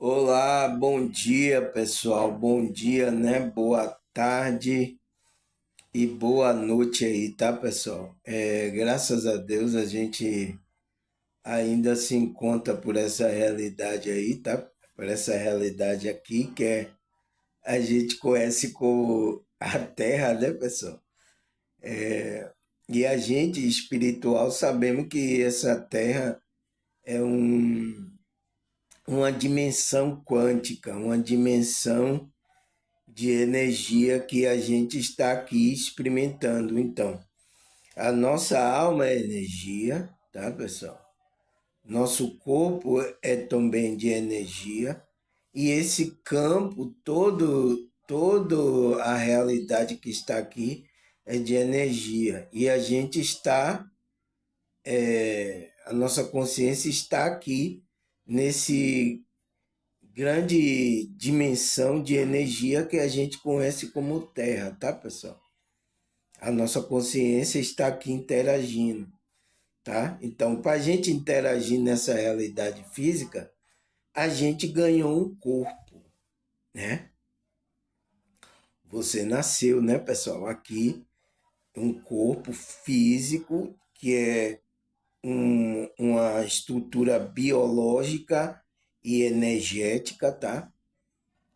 Olá, bom dia, pessoal. Bom dia, né? Boa tarde e boa noite aí, tá, pessoal? Graças a Deus a gente ainda se encontra por essa realidade aí, tá? Por essa realidade aqui a gente conhece como a Terra, né, pessoal? E a gente espiritual sabemos que essa Terra é uma dimensão quântica, uma dimensão de energia que a gente está aqui experimentando. Então, a nossa alma é energia, tá, pessoal? Nosso corpo é também de energia e esse campo todo a realidade que está aqui é de energia e a gente está a nossa consciência está aqui nesse grande dimensão de energia que a gente conhece como Terra, tá, pessoal? A nossa consciência está aqui interagindo, tá? Então, para a gente interagir nessa realidade física, a gente ganhou um corpo, né? Você nasceu, né, pessoal? Aqui, um corpo físico que é uma estrutura biológica e energética, tá?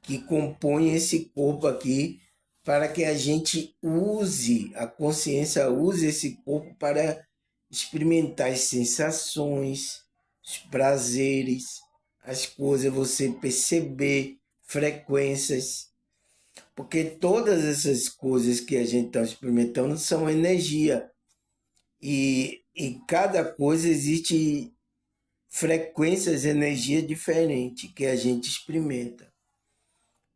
Que compõe esse corpo aqui para que a gente use, a consciência use esse corpo para experimentar as sensações, os prazeres, as coisas, você perceber frequências, porque todas essas coisas que a gente está experimentando são energia e cada coisa existe frequências, energia diferente que a gente experimenta.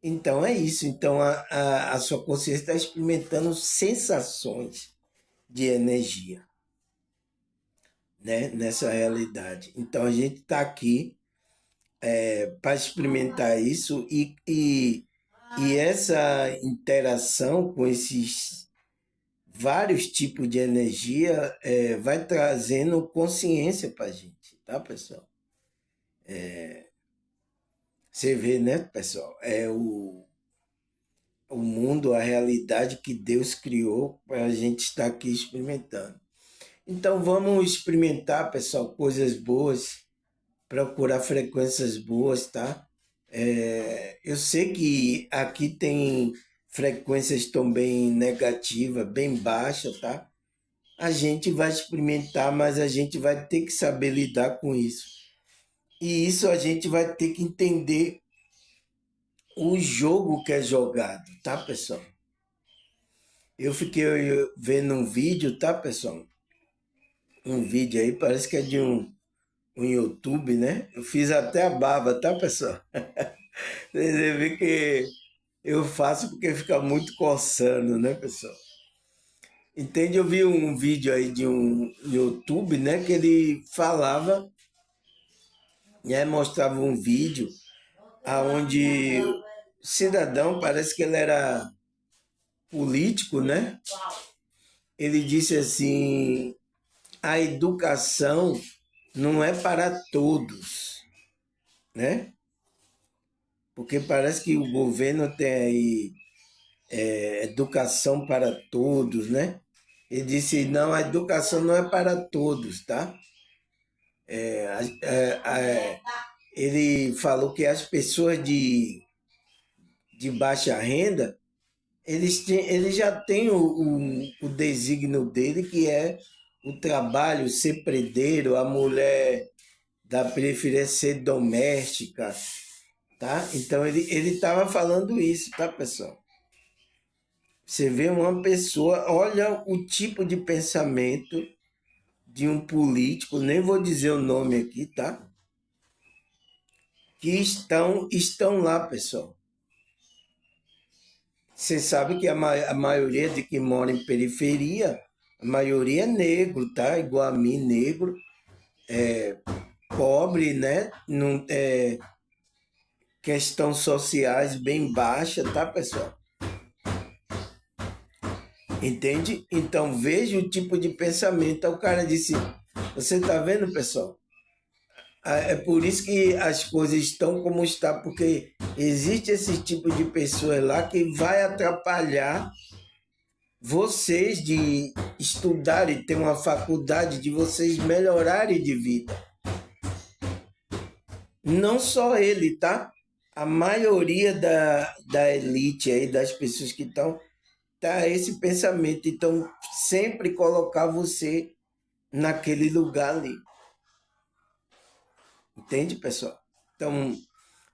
Então é isso. Então a sua consciência está experimentando sensações de energia, né? Nessa realidade. Então a gente está aqui para experimentar isso e essa interação com esses vários tipos de energia vai trazendo consciência para a gente, tá, pessoal? Você vê, né, pessoal? O mundo, a realidade que Deus criou para a gente estar aqui experimentando. Então vamos experimentar, pessoal, coisas boas, procurar frequências boas, tá? Eu sei que aqui tem frequências também negativas, bem baixas, tá? A gente vai experimentar, mas a gente vai ter que saber lidar com isso. E isso a gente vai ter que entender o jogo que é jogado, tá, pessoal? Eu fiquei vendo um vídeo, tá, pessoal? Um vídeo aí, parece que é de um YouTube, né? Eu fiz até a barba, tá, pessoal? Vocês vê que eu faço porque fica muito coçando, né, pessoal? Entende? Eu vi um vídeo aí de um YouTube, né, que ele falava, né, mostrava um vídeo aonde o cidadão, parece que ele era político, né? Ele disse assim: a educação não é para todos, né? Porque parece que o governo tem aí educação para todos, né? Ele disse, não, a educação não é para todos, tá? Ele falou que as pessoas de baixa renda, eles já têm o desígnio dele, que é o trabalho, ser predeiro, a mulher da preferência ser doméstica, tá? Então ele estava falando isso, tá, pessoal? Você vê uma pessoa, olha o tipo de pensamento de um político, nem vou dizer o nome aqui, tá? Que estão lá, pessoal. Você sabe que a maioria de que mora em periferia, a maioria é negro, tá? Igual a mim, negro, pobre, né? Não, questões sociais bem baixa, tá, pessoal? Entende? Então veja o tipo de pensamento. Aí o cara disse: você tá vendo, pessoal? É por isso que as coisas estão como está, porque existe esse tipo de pessoas lá que vai atrapalhar vocês de estudarem, ter uma faculdade, de vocês melhorarem de vida. Não só ele, tá? A maioria da elite aí, das pessoas que estão, tá esse pensamento. Então, sempre colocar você naquele lugar ali. Entende, pessoal? Então,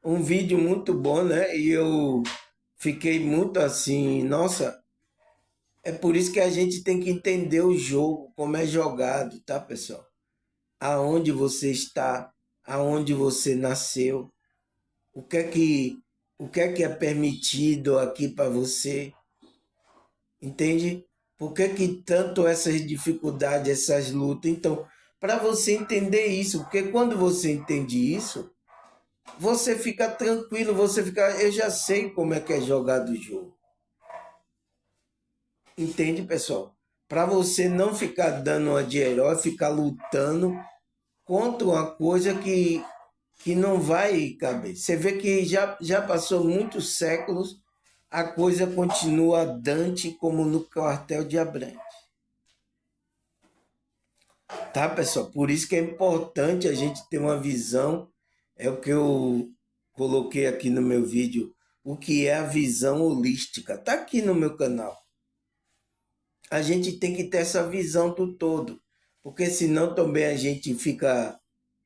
um vídeo muito bom, né? E eu fiquei muito assim, nossa, é por isso que a gente tem que entender o jogo, como é jogado, tá, pessoal? Aonde você está, aonde você nasceu, o que é que é permitido aqui para você, entende? Por que que tanto essas dificuldades, essas lutas? Então, para você entender isso, porque quando você entende isso, você fica tranquilo, você fica, eu já sei como é que é jogado o jogo. Entende, pessoal? Para você não ficar dando uma de herói, ficar lutando contra uma coisa que não vai caber. Você vê que já passou muitos séculos, a coisa continua dante como no quartel de Abrantes. Tá, pessoal? Por isso que é importante a gente ter uma visão, é o que eu coloquei aqui no meu vídeo, o que é a visão holística. Tá aqui no meu canal. A gente tem que ter essa visão do todo, porque senão também a gente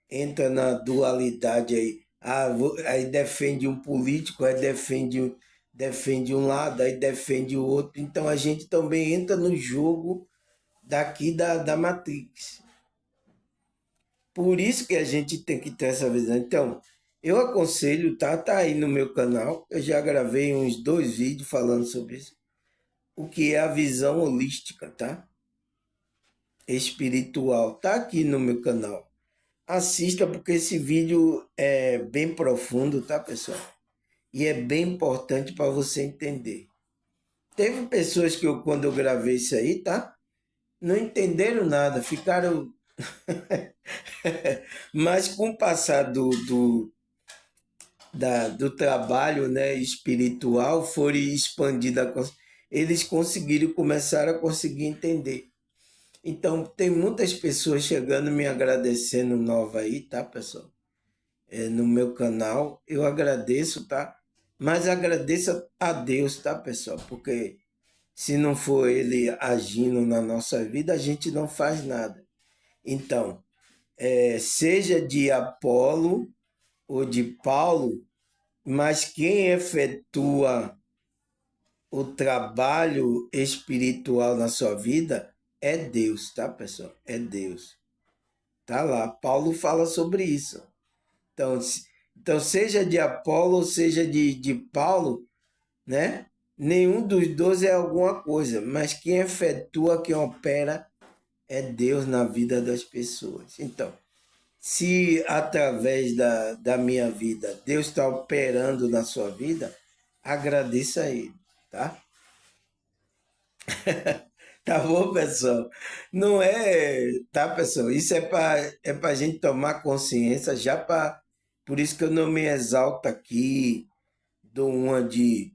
entra na dualidade aí. Aí defende um político, aí defende um lado, aí defende o outro. Então a gente também entra no jogo daqui da Matrix. Por isso que a gente tem que ter essa visão. Então, eu aconselho, tá aí no meu canal. Eu já gravei uns 2 vídeos falando sobre isso. O que é a visão holística, tá? Espiritual. Tá aqui no meu canal. Assista porque esse vídeo é bem profundo, tá, pessoal? E é bem importante para você entender. Teve pessoas que quando eu gravei isso aí, tá? Não entenderam nada, ficaram. Mas com o passar do trabalho, né, espiritual, foram expandindo eles conseguiram começar a conseguir entender. Então, tem muitas pessoas chegando me agradecendo nova aí, tá, pessoal? No meu canal. Eu agradeço, tá? Mas agradeça a Deus, tá, pessoal? Porque se não for Ele agindo na nossa vida, a gente não faz nada. Então, seja de Apolo ou de Paulo, mas quem efetua o trabalho espiritual na sua vida é Deus, tá, pessoal? É Deus. Tá lá. Paulo fala sobre isso. Então, então seja de Apolo ou seja de Paulo, né? Nenhum dos dois é alguma coisa, mas quem efetua, quem opera é Deus na vida das pessoas. Então, se através da minha vida Deus está operando na sua vida, agradeça a Ele, tá? Tá bom, pessoal? Não é, tá, pessoal? Isso é para a gente tomar consciência, já para. Por isso que eu não me exalto aqui, dou uma de,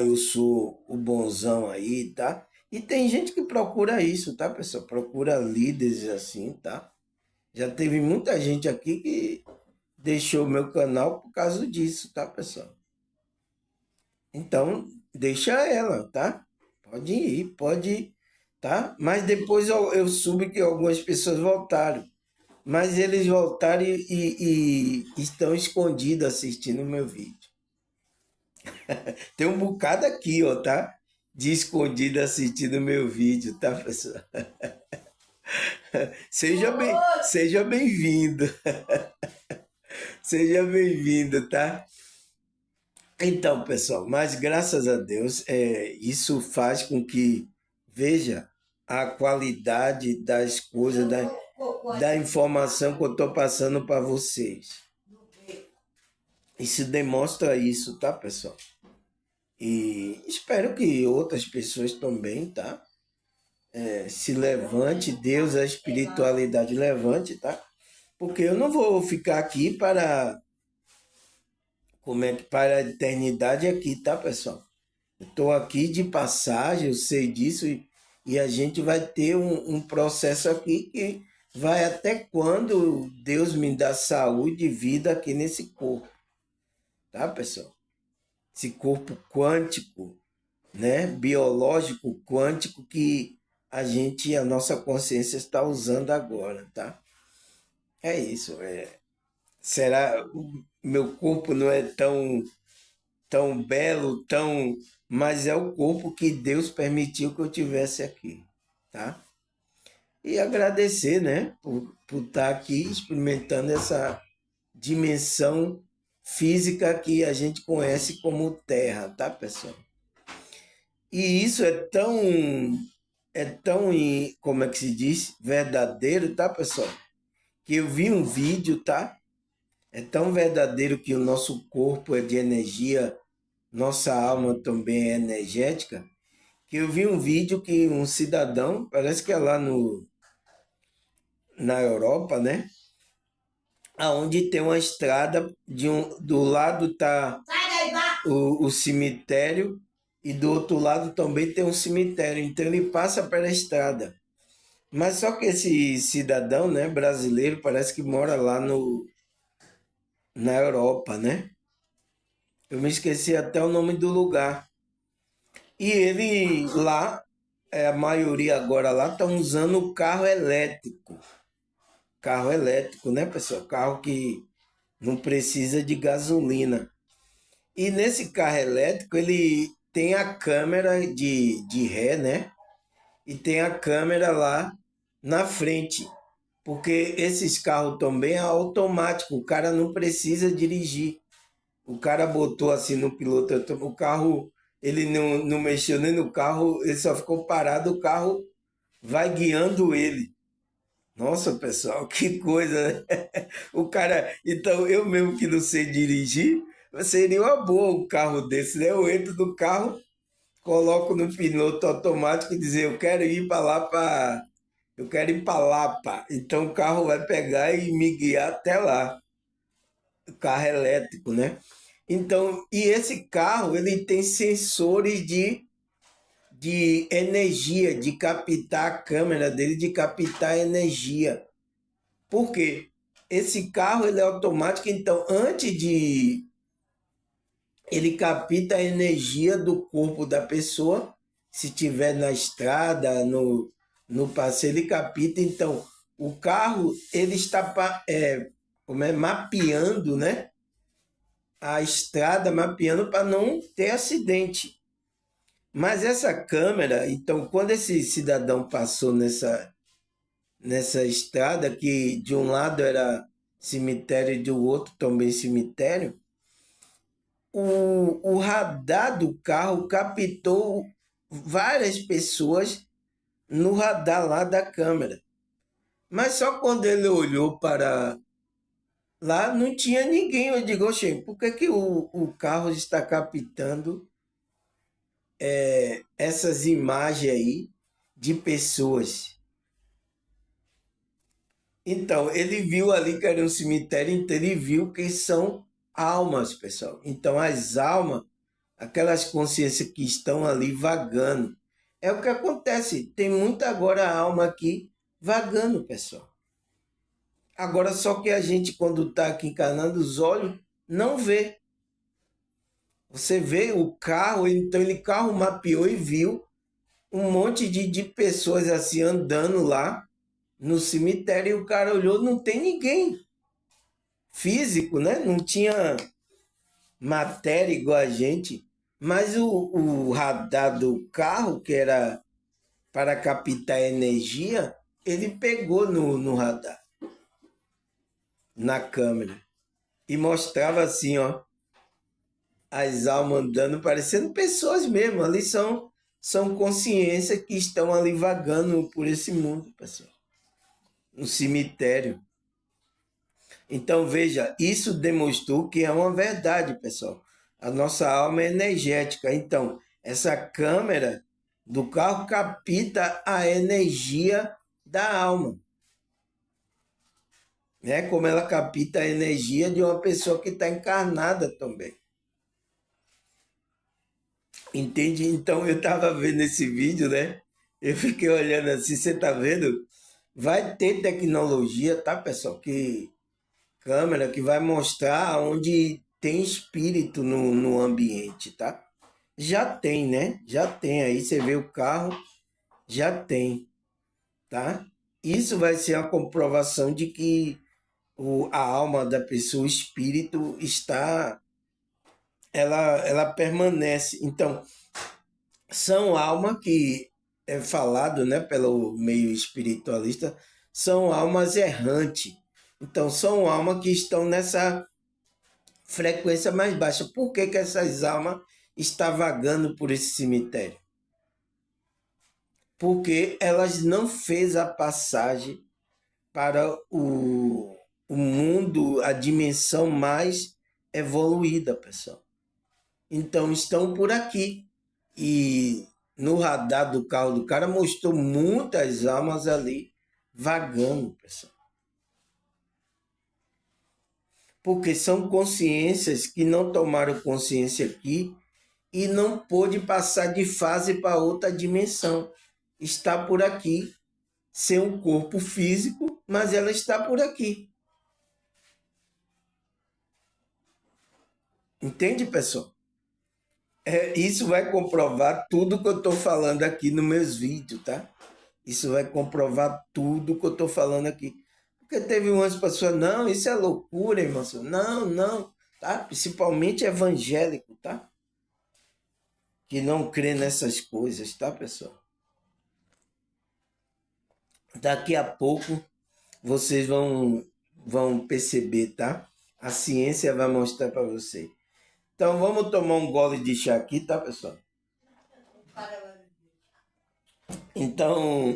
eu sou o bonzão aí, tá? E tem gente que procura isso, tá, pessoal? Procura líderes assim, tá? Já teve muita gente aqui que deixou o meu canal por causa disso, tá, pessoal? Então, deixa ela, tá? Pode ir, pode ir, tá? Mas depois eu soube que algumas pessoas voltaram. Mas eles voltaram e estão escondidos assistindo o meu vídeo. Tem um bocado aqui, ó, tá? De escondido assistindo o meu vídeo, tá, pessoal? Seja bem-vindo. Seja bem-vindo, tá? Então, pessoal, mas graças a Deus, isso faz com que veja a qualidade das coisas, da informação que eu estou passando para vocês. Isso demonstra isso, tá, pessoal? E espero que outras pessoas também, tá? Se levante, Deus, a espiritualidade levante, tá? Porque eu não vou ficar aqui para, como é que, para a eternidade aqui, tá, pessoal? Eu estou aqui de passagem, eu sei disso, e a gente vai ter um processo aqui que vai até quando Deus me dá saúde e vida aqui nesse corpo, tá, pessoal? Esse corpo quântico, né? Biológico quântico que a nossa consciência está usando agora, tá? É isso. Será o meu corpo não é tão belo, mas é o corpo que Deus permitiu que eu tivesse aqui, tá? E agradecer, né, por estar aqui experimentando essa dimensão física que a gente conhece como Terra, tá, pessoal? E isso é tão, como é que se diz, verdadeiro, tá, pessoal? Que eu vi um vídeo, tá? É tão verdadeiro que o nosso corpo é de energia, nossa alma também é energética, que eu vi um vídeo que um cidadão, parece que é lá na Europa, né? Aonde tem uma estrada, do lado tá o cemitério e do outro lado também tem um cemitério. Então ele passa pela estrada. Mas só que esse cidadão, né, brasileiro, parece que mora lá na Europa, né? Eu me esqueci até o nome do lugar. E ele lá, a maioria agora lá, estão usando carro elétrico. Carro elétrico, né, pessoal? Carro que não precisa de gasolina. E nesse carro elétrico, ele tem a câmera de ré, né? E tem a câmera lá na frente. Porque esses carros também é automático, o cara não precisa dirigir. O cara botou assim no piloto, o carro, ele não mexeu nem no carro, ele só ficou parado, o carro vai guiando ele. Nossa, pessoal, que coisa, né? O cara, então eu mesmo que não sei dirigir, seria uma boa um carro desse, né? Eu entro no carro, coloco no piloto automático e dizer, eu quero ir para Lapa. Então o carro vai pegar e me guiar até lá. O carro elétrico, né? Então, e esse carro, ele tem sensores de energia, de captar a câmera dele, de captar energia. Por quê? Esse carro, ele é automático, então, antes de ele capta a energia do corpo da pessoa, se tiver na estrada, no passeio, ele capta. Então, o carro, ele está mapeando, né? A estrada, mapeando para não ter acidente. Mas essa câmera, então, quando esse cidadão passou nessa estrada, que de um lado era cemitério e do outro também cemitério, o radar do carro captou várias pessoas no radar lá da câmera. Mas só quando ele olhou para lá, não tinha ninguém. Eu digo, oxe, por que o carro está captando essas imagens aí de pessoas? Então, ele viu ali que era um cemitério, então ele viu que são almas, pessoal. Então, as almas, aquelas consciências que estão ali vagando. É o que acontece. Tem muita agora alma aqui vagando, pessoal. Agora, só que a gente, quando está aqui encarnando os olhos, não vê. Você vê o carro, então ele carro mapeou e viu um monte de pessoas assim andando lá no cemitério e o cara olhou, não tem ninguém físico, né? Não tinha matéria igual a gente, mas o radar do carro, que era para captar energia, ele pegou no radar, na câmera, e mostrava assim, ó, as almas andando, parecendo pessoas mesmo, ali são consciências que estão ali vagando por esse mundo, pessoal, no cemitério. Então, veja, isso demonstrou que é uma verdade, pessoal. A nossa alma é energética. Então, essa câmera do carro capta a energia da alma. né? Como ela capta a energia de uma pessoa que está encarnada também. Entende? Então eu estava vendo esse vídeo, né? Eu fiquei olhando assim, você tá vendo? Vai ter tecnologia, tá, pessoal? Que câmera que vai mostrar onde tem espírito no ambiente, tá? Já tem, né? Já tem. Aí você vê o carro, já tem, tá? Isso vai ser a comprovação de que a alma da pessoa, o espírito, ela permanece. Então, são almas que é falado, né, pelo meio espiritualista, são almas errantes. Então, são almas que estão nessa frequência mais baixa. Por que, que essas almas estão vagando por esse cemitério? Porque elas não fez a passagem para o mundo, a dimensão mais evoluída, pessoal. Então estão por aqui. E no radar do carro do cara mostrou muitas almas ali vagando, pessoal. Porque são consciências que não tomaram consciência aqui e não pôde passar de fase para outra dimensão. Está por aqui, sem um corpo físico, mas ela está por aqui. Entende, pessoal? Isso vai comprovar tudo que eu estou falando aqui nos meus vídeos, tá? Isso vai comprovar tudo que eu estou falando aqui. Porque teve umas pessoas, não, isso é loucura, irmão. Não, não, tá? Principalmente evangélico, tá? Que não crê nessas coisas, tá, pessoal? Daqui a pouco vocês vão perceber, tá? A ciência vai mostrar para você. Então vamos tomar um gole de chá aqui, tá, pessoal? Então,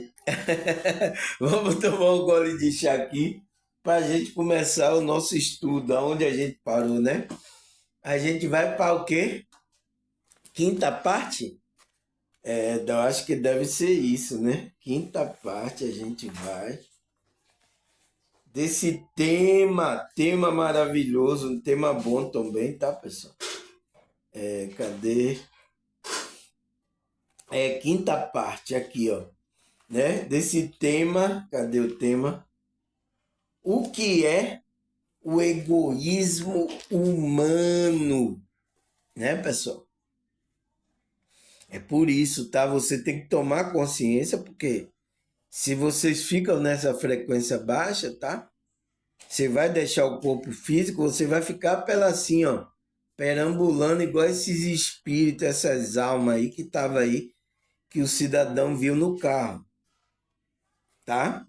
vamos tomar um gole de chá aqui para a gente começar o nosso estudo, aonde a gente parou, né? A gente vai para o quê? Quinta parte? Eu acho que deve ser isso, né? Quinta parte a gente vai desse tema maravilhoso, um tema bom também, tá, pessoal? Cadê? Quinta parte aqui, ó, né? Desse tema, cadê o tema? O que é o egoísmo humano, né, pessoal? É por isso, tá? Você tem que tomar consciência, porque se vocês ficam nessa frequência baixa, tá? Você vai deixar o corpo físico, você vai ficar pela assim, ó, perambulando igual esses espíritos, essas almas aí que tava aí, que o cidadão viu no carro, tá?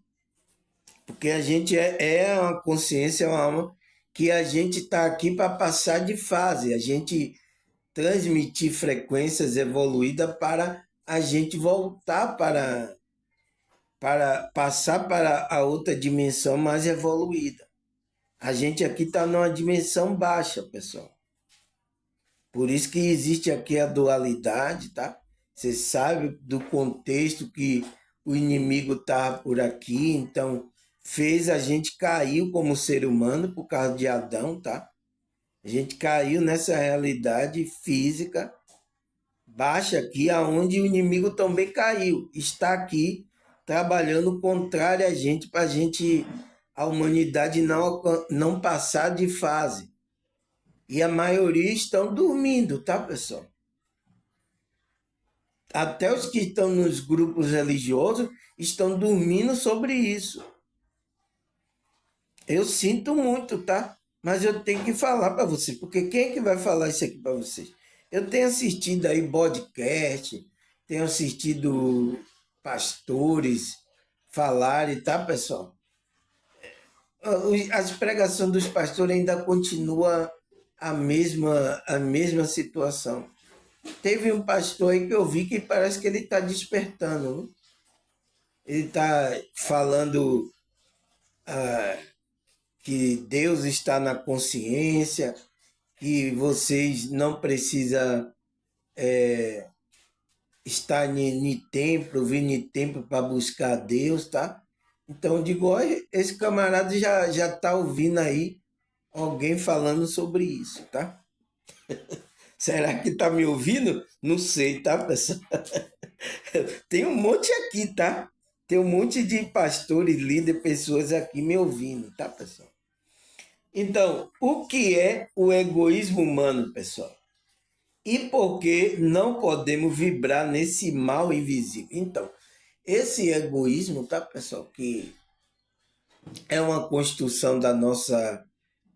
Porque a gente é uma consciência, é uma alma que a gente está aqui para passar de fase, a gente transmitir frequências evoluídas para a gente voltar para passar para a outra dimensão mais evoluída. A gente aqui está numa dimensão baixa, pessoal. Por isso que existe aqui a dualidade, tá? Você sabe do contexto que o inimigo está por aqui, então fez a gente cair como ser humano por causa de Adão, tá? A gente caiu nessa realidade física baixa aqui, aonde o inimigo também caiu. Está aqui trabalhando contrário a gente, para a humanidade não passar de fase. E a maioria estão dormindo, tá, pessoal? Até os que estão nos grupos religiosos estão dormindo sobre isso. Eu sinto muito, tá? Mas eu tenho que falar para você, porque quem é que vai falar isso aqui para vocês? Eu tenho assistido aí podcast, tenho assistido pastores falarem, tá, pessoal? As pregações dos pastores ainda continua a mesma situação. Teve um pastor aí que eu vi que parece que ele está despertando. Viu? Ele está falando que Deus está na consciência, que vocês não precisam estar em templo, vir em templo para buscar Deus, tá? Então eu digo, olha, esse camarada já está ouvindo aí alguém falando sobre isso, tá? Será que tá me ouvindo? Não sei, tá, pessoal? Tem um monte aqui, tá? Tem um monte de pastores, líderes, pessoas aqui me ouvindo, tá, pessoal? Então, o que é o egoísmo humano, pessoal? E por que não podemos vibrar nesse mal invisível? Então, esse egoísmo, tá, pessoal, que é uma construção da nossa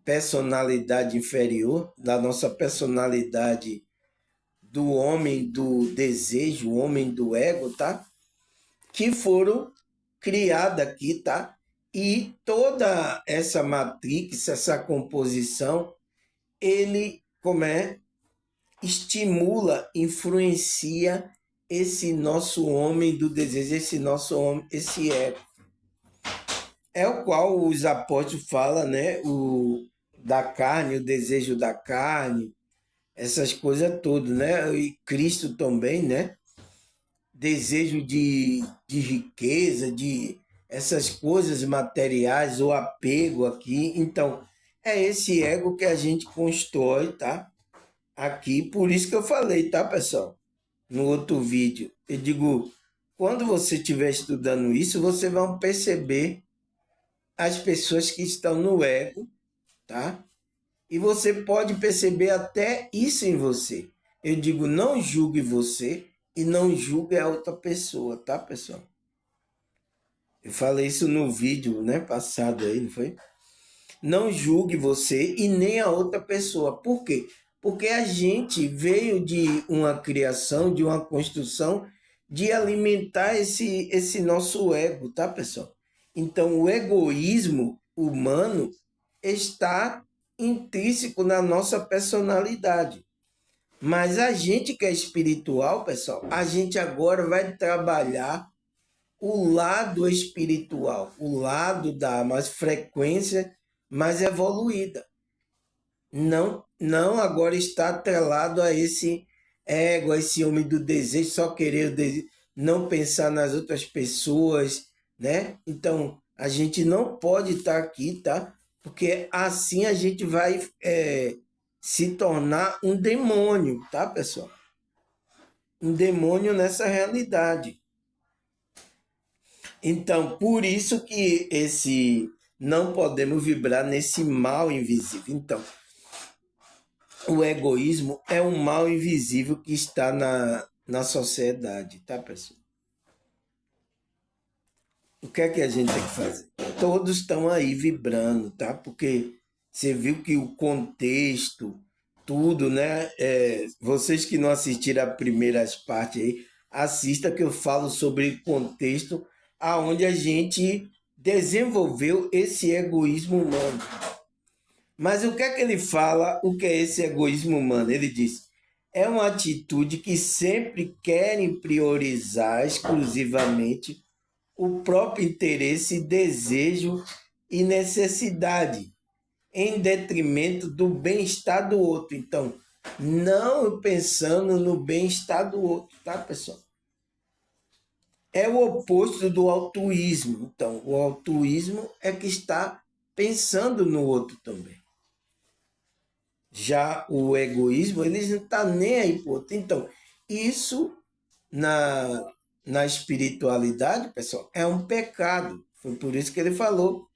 personalidade inferior, da nossa personalidade do homem do desejo, o homem do ego, tá? Que foram criadas aqui, tá? E toda essa matrix, essa composição, ele como é estimula, influencia esse nosso homem do desejo, esse nosso homem, esse ego. É o qual os apóstolos falam, né? O da carne, o desejo da carne, essas coisas todas, né? E Cristo também, né? Desejo de riqueza, de essas coisas materiais, o apego aqui. Então, é esse ego que a gente constrói, tá? Aqui, por isso que eu falei, tá, pessoal? No outro vídeo. Eu digo, quando você estiver estudando isso, você vai perceber as pessoas que estão no ego, tá? E você pode perceber até isso em você. Eu digo, não julgue você e não julgue a outra pessoa, tá, pessoal? Eu falei isso no vídeo, né, passado aí, não foi? Não julgue você e nem a outra pessoa. Por quê? Porque a gente veio de uma criação, de uma construção, de alimentar esse nosso ego, tá, pessoal? Então, o egoísmo humano está intrínseco na nossa personalidade. Mas a gente que é espiritual, pessoal, a gente agora vai trabalhar o lado espiritual, o lado da mais frequência mais evoluída. Não agora está atrelado a esse ego, a esse homem do desejo, só querer não pensar nas outras pessoas, né? Então, a gente não pode estar aqui, tá? Porque assim a gente vai se tornar um demônio, tá, pessoal? Um demônio nessa realidade. Então, por isso que esse não podemos vibrar nesse mal invisível. Então, o egoísmo é um mal invisível que está na sociedade, tá, pessoal? O que é que a gente tem que fazer? Todos estão aí vibrando, tá? Porque você viu que o contexto, tudo, né? Vocês que não assistiram as primeiras partes aí, assista que eu falo sobre o contexto aonde a gente desenvolveu esse egoísmo humano. Mas o que é que ele fala? O que é esse egoísmo humano? Ele diz: é uma atitude que sempre querem priorizar exclusivamente o próprio interesse, desejo e necessidade, em detrimento do bem-estar do outro. Então, não pensando no bem-estar do outro, tá, pessoal? É o oposto do altruísmo. Então, o altruísmo é que está pensando no outro também. Já o egoísmo, ele não está nem aí para o outro. Então, isso na espiritualidade, pessoal, é um pecado. Foi por isso que ele falou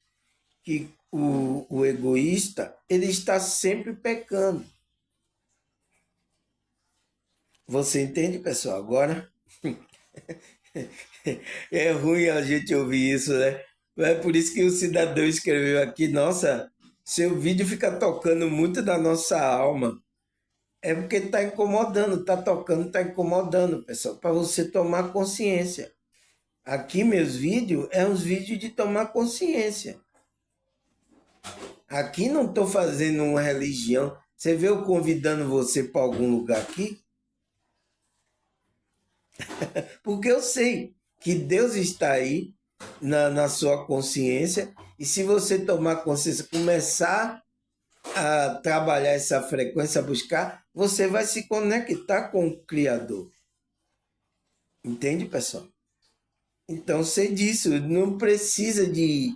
que o egoísta, ele está sempre pecando. Você entende, pessoal? Agora, é ruim a gente ouvir isso, né? É por isso que o cidadão escreveu aqui, nossa, seu vídeo fica tocando muito da nossa alma. É porque está incomodando, está tocando, está incomodando, pessoal, para você tomar consciência. Aqui meus vídeos é uns vídeos de tomar consciência. Aqui não estou fazendo uma religião. Você vê eu convidando você para algum lugar aqui? Porque eu sei que Deus está aí na sua consciência. E se você tomar consciência, começar a trabalhar essa frequência, buscar, você vai se conectar com o Criador. Entende, pessoal? Então, sei disso, não precisa de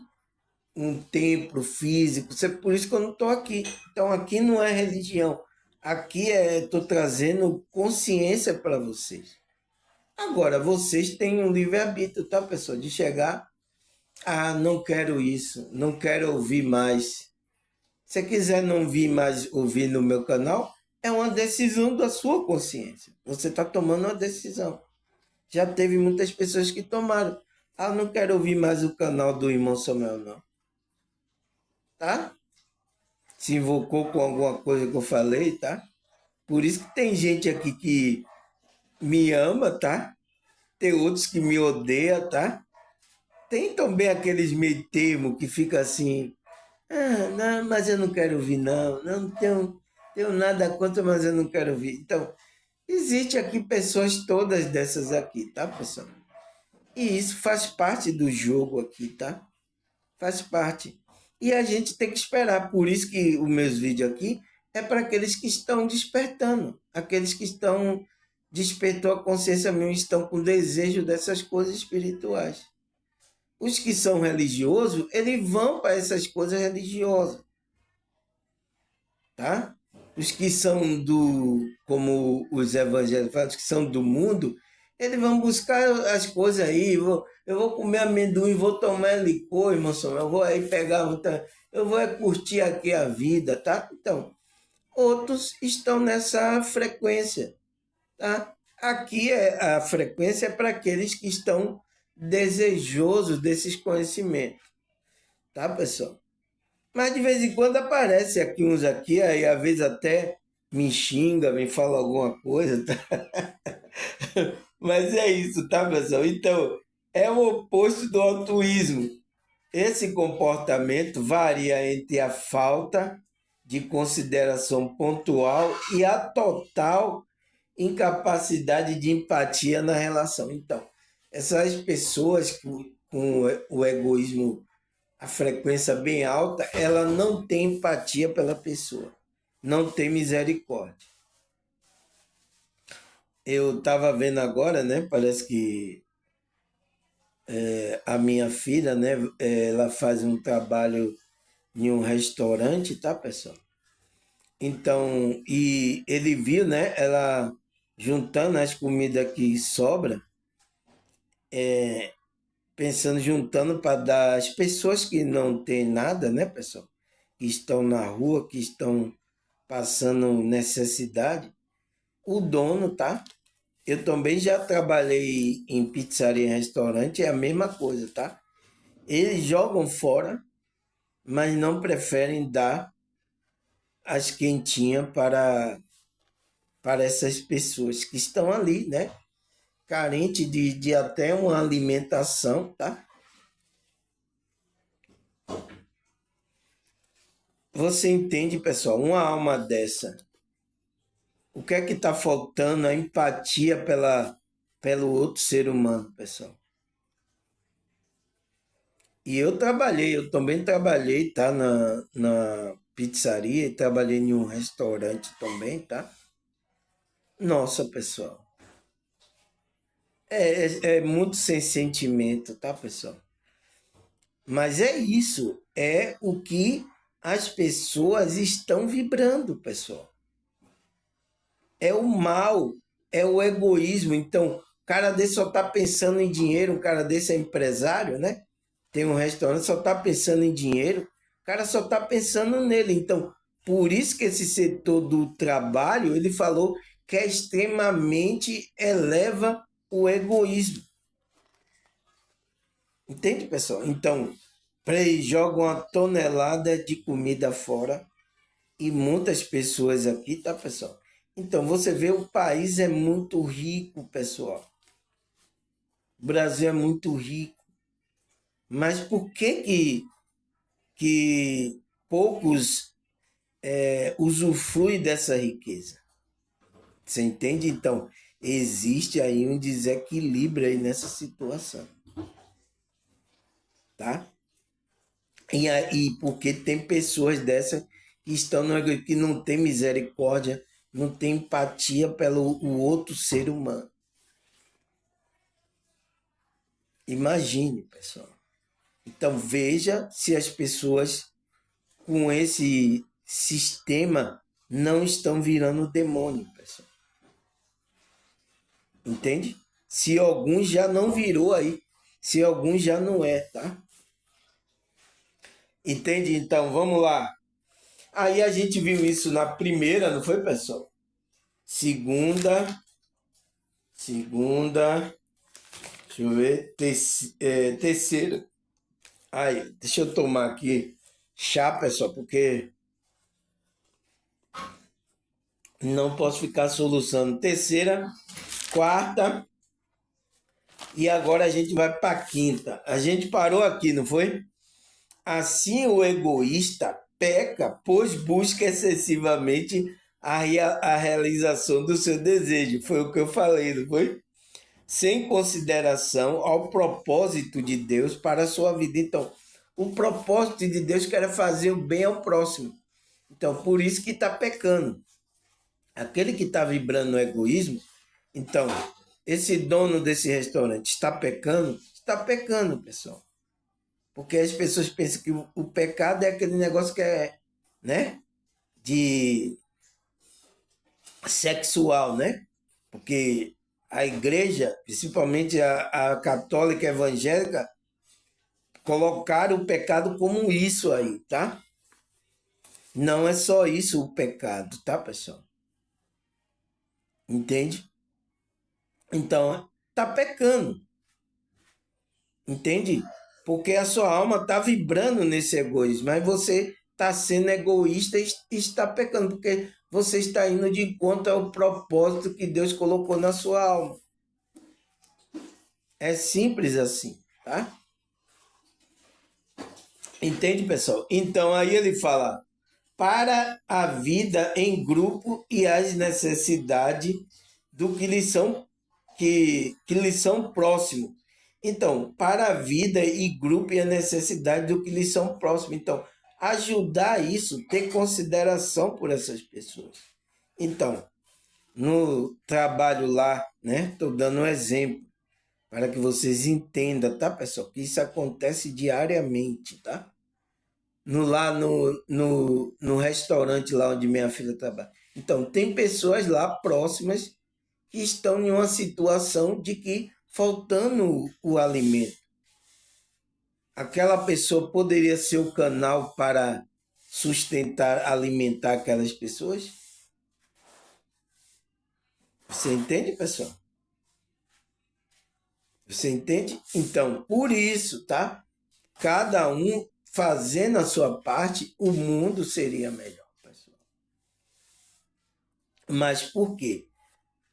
um templo físico, por isso que eu não estou aqui. Então, aqui não é religião, aqui estou trazendo consciência para vocês. Agora, vocês têm um livre-arbítrio, tá, pessoal? De chegar, não quero isso, não quero ouvir mais. Se você quiser não vir mais ouvir no meu canal, é uma decisão da sua consciência. Você está tomando uma decisão. Já teve muitas pessoas que tomaram. Não quero ouvir mais o canal do irmão Samuel, não. Tá? Se invocou com alguma coisa que eu falei, tá? Por isso que tem gente aqui que me ama, tá? Tem outros que me odeiam, tá? Tem também aqueles meio termo que fica assim, não, mas eu não quero ouvir, não. Não tenho nada contra, mas eu não quero ouvir. Então, existe aqui pessoas todas dessas aqui, tá, pessoal? E isso faz parte do jogo aqui, tá? Faz parte. E a gente tem que esperar. Por isso que os meus vídeos aqui é para aqueles que estão despertando, aqueles que estão despertou a consciência mesmo, estão com desejo dessas coisas espirituais. Os que são religiosos, eles vão para essas coisas religiosas, tá? Os que são como os evangélicos, que são do mundo, eles vão buscar as coisas aí. Eu vou comer amendoim, vou tomar licor, irmão Samuel, eu vou aí pegar eu vou curtir aqui a vida, tá? Então, outros estão nessa frequência, tá? Aqui a frequência é para aqueles que estão desejosos desses conhecimentos, tá, pessoal? Mas de vez em quando aparece aqui uns aqui, aí às vezes até me xinga, me fala alguma coisa, tá? Mas é isso, tá, pessoal? Então, é o oposto do altruísmo. Esse comportamento varia entre a falta de consideração pontual e a total incapacidade de empatia na relação. Então, essas pessoas com o egoísmo, a frequência bem alta, ela não tem empatia pela pessoa, não tem misericórdia. Eu estava vendo agora, né? Parece que a minha filha, né? Ela faz um trabalho em um restaurante, tá, pessoal? Então, e ele viu, né? Ela juntando as comidas que sobra, pensando, juntando para dar às pessoas que não têm nada, né, pessoal? Que estão na rua, que estão passando necessidade. O dono, tá? Eu também já trabalhei em pizzaria e restaurante, é a mesma coisa, tá? Eles jogam fora, mas não preferem dar as quentinhas para essas pessoas que estão ali, né? Carente de até uma alimentação, tá? Você entende, pessoal? Uma alma dessa, o que é que está faltando? A empatia pelo outro ser humano, pessoal. E eu também trabalhei, tá? Na pizzaria e trabalhei em um restaurante também, tá? Nossa, pessoal. É muito sem sentimento, tá, pessoal? Mas é isso. É o que as pessoas estão vibrando, pessoal. É o mal, é o egoísmo. Então, o cara desse só está pensando em dinheiro, um cara desse é empresário, né? Tem um restaurante, só está pensando em dinheiro, o cara só está pensando nele. Então, por isso que esse setor do trabalho, ele falou que é extremamente eleva o egoísmo. Entende, pessoal? Então, eles jogam uma tonelada de comida fora e muitas pessoas aqui, tá, pessoal? Então, você vê, o país é muito rico, pessoal. O Brasil é muito rico. Mas por que poucos usufruem dessa riqueza? Você entende? Então, existe aí um desequilíbrio aí nessa situação, tá? E aí, porque tem pessoas dessas que estão que não tem misericórdia, não tem empatia pelo o outro ser humano. Imagine, pessoal. Então veja se as pessoas com esse sistema não estão virando demônio, pessoal. Entende? Se alguns já não virou aí, se alguns já não é, tá? Entende? Então vamos lá. Aí a gente viu isso na primeira, não foi, pessoal? Segunda, deixa eu ver, terceira. Aí, deixa eu tomar aqui chá, pessoal, porque não posso ficar soluçando. Terceira, quarta e agora a gente vai para a quinta. A gente parou aqui, não foi? Assim o egoísta peca, pois busca excessivamente a realização do seu desejo. Foi o que eu falei, não foi? Sem consideração ao propósito de Deus para a sua vida. Então, o propósito de Deus que era fazer o bem ao próximo. Então, por isso que está pecando. Aquele que está vibrando no egoísmo, então, esse dono desse restaurante está pecando, pessoal. Porque as pessoas pensam que o pecado é aquele negócio que é, né, de sexual, né? Porque a igreja, principalmente a católica evangélica, colocaram o pecado como isso aí, tá? Não é só isso o pecado, tá, pessoal? Entende? Então, tá pecando, entende? Porque a sua alma está vibrando nesse egoísmo, mas você está sendo egoísta e está pecando, porque você está indo de encontro ao propósito que Deus colocou na sua alma. É simples assim, tá? Entende, pessoal? Então aí ele fala para a vida em grupo e as necessidades do que lhes são próximo. Então, para a vida e grupo e a necessidade do que lhes são próximo. Então, ajudar isso, ter consideração por essas pessoas. Então, no trabalho lá, né? Estou dando um exemplo para que vocês entendam, tá, pessoal? Que isso acontece diariamente, tá? No restaurante lá onde minha filha trabalha. Então, tem pessoas lá próximas que estão em uma situação de que faltando o alimento. Aquela pessoa poderia ser o canal para sustentar, alimentar aquelas pessoas? Você entende, pessoal? Você entende? Então, por isso, tá? Cada um fazendo a sua parte, o mundo seria melhor, pessoal. Mas por quê?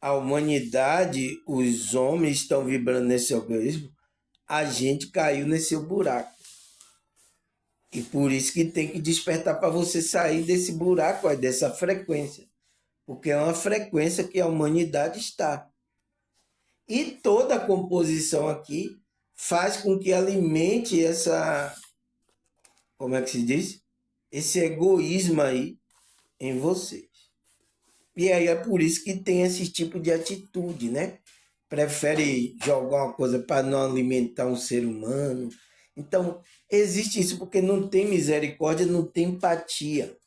A humanidade, os homens estão vibrando nesse egoísmo, a gente caiu nesse buraco. E por isso que tem que despertar para você sair desse buraco, aí, dessa frequência. Porque é uma frequência que a humanidade está. E toda a composição aqui faz com que alimente essa, como é que se diz? Esse egoísmo aí em vocês. E aí é por isso que tem esse tipo de atitude, né? Prefere jogar uma coisa para não alimentar um ser humano. Então, existe isso porque não tem misericórdia, não tem empatia.